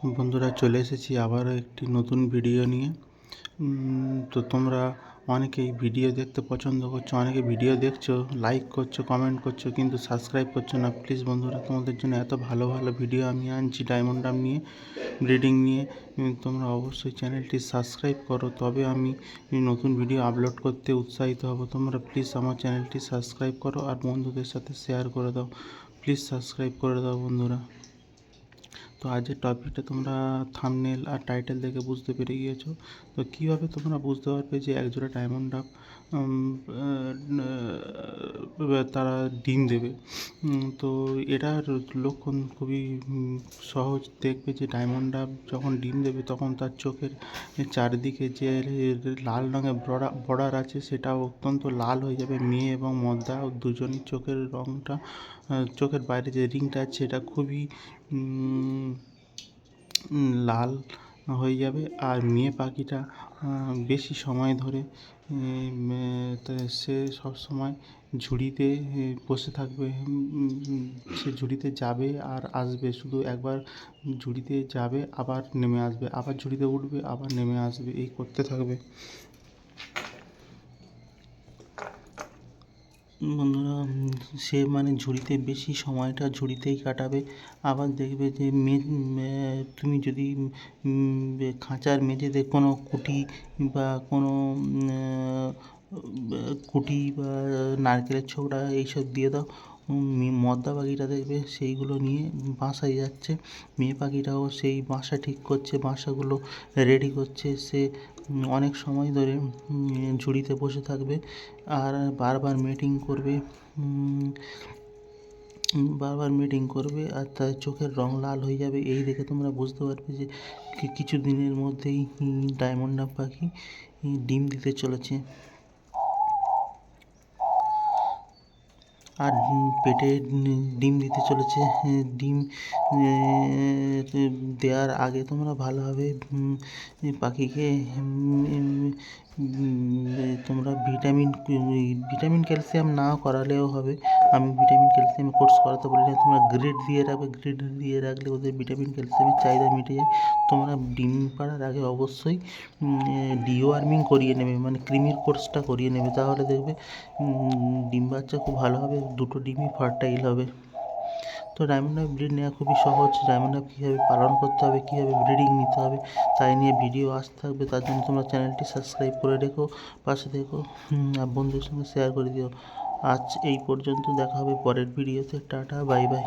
বন্ধুরা, চলে এসেছি আবারও একটি নতুন ভিডিও নিয়ে। তো তোমরা অনেকেই ভিডিও দেখতে পছন্দ করছো, অনেকে ভিডিও দেখছো, লাইক করছো, কমেন্ট করছো, কিন্তু সাবস্ক্রাইব করছো না। প্লিজ বন্ধুরা, তোমাদের জন্য এত ভালো ভালো ভিডিও আমি আনছি ডায়মন্ড আর্ম নিয়ে, ব্রিডিং নিয়ে। তোমরা অবশ্যই চ্যানেলটি সাবস্ক্রাইব করো, তবে আমি নতুন ভিডিও আপলোড করতে উৎসাহিত হব। তোমরা প্লিজ আমার চ্যানেলটি সাবস্ক্রাইব করো আর বন্ধুদের সাথে শেয়ার করে দাও। প্লিজ সাবস্ক্রাইব করে দাও বন্ধুরা। তো আজকের টপিকটা তোমরা থাম্বনেল আর টাইটেল দেখে বুঝতে পেরে গিয়েছো। তো কীভাবে তোমরা বুঝতে পারবে যে একজোড়া ডায়মন্ড ডাব তারা ডিম দেবে। তো এটার লক্ষণ খুবই সহজ। দেখবে যে ডায়মন্ড ডাব যখন ডিম দেবে তখন তার চোখের চারিদিকে যে লাল রঙের বর্ডার আছে সেটা অত্যন্ত লাল হয়ে যাবে। মেয়ে এবং মদ্দা দুজনই চোখের রঙটা, চোখের বাইরে যে রিংটা আছে এটা খুবই লাল হয়ে যাবে। আর মেয়ে পাখিটা বেশি সময় ধরে সে সবসময় ঝুড়িতে বসে থাকবে। সে ঝুড়িতে যাবে আর আসবে, শুধু একবার ঝুড়িতে যাবে আবার নেমে আসবে, আবার ঝুড়িতে উঠবে আবার নেমে আসবে, এই করতে থাকবে। বন্ধুরা, সে ঝুড়িতে বেশি সময়টা ঝুড়িতেই কাটাবে। আবার দেখবে যে তুমি যদি খাঁচার মেঝেতে কোনো কুটি বা নারকেলের ছোবড়া এইসব দিয়ে দাও, মদ্দা পাখিটা দেখবে সেইগুলো নিয়ে বাসায় যাচ্ছে। মেয়ে পাখিটাও সেই বাসা ঠিক করছে, বাসাগুলো রেডি করছে। সে অনেক সময় ধরে ঝুড়িতে বসে থাকবে আর বারবার মিটিং করবে আর তার চোখের রং লাল হয়ে যাবে। এই দেখে তোমরা বুঝতে পারবে যে কিছু দিনের মধ্যেই ডায়মন্ড ডাব পাখি ডিম দিতে চলেছে। আর পেটে ডিম দিতে চলেছে। ডিম দেওয়ার আগে তোমরা ভালোভাবে পাখিকে তোমরা ভিটামিন ক্যালসিয়াম না করালেও হবে। আমি ভিটামিন ক্যালসিয়াম কোর্স করাতে বলি না, তোমরা গ্রিড দিয়ে রাখবে। গ্রিড দিয়ে রাখলে ওদের ভিটামিন ক্যালসিয়ামের চাহিদা মিটে যায়। তোমরা ডিম পাড়ার আগে অবশ্যই ডিওয়ার্মিং করিয়ে নেবে, কৃমির কোর্সটা করিয়ে নেবে। তাহলে দেখবে ডিম বাচ্চা খুব ভালো হবে, দুটো ডিমই ফার্টাইল হবে। তো ডায়মন্ড ডাব ব্রিড নেওয়া খুবই সহজ। ডায়মন্ড ডাব কীভাবে পালন করতে হবে, কীভাবে ব্রিডিং নিতে হবে তাই নিয়ে ভিডিও আসতে থাকবে। তার জন্য তোমরা চ্যানেলটি সাবস্ক্রাইব করে রেখো, পাশে দেখো আর বন্ধুদের সঙ্গে শেয়ার করে দিও। আজ এই পর্যন্ত, দেখা হবে পরের ভিডিওতে। Tata, bye bye.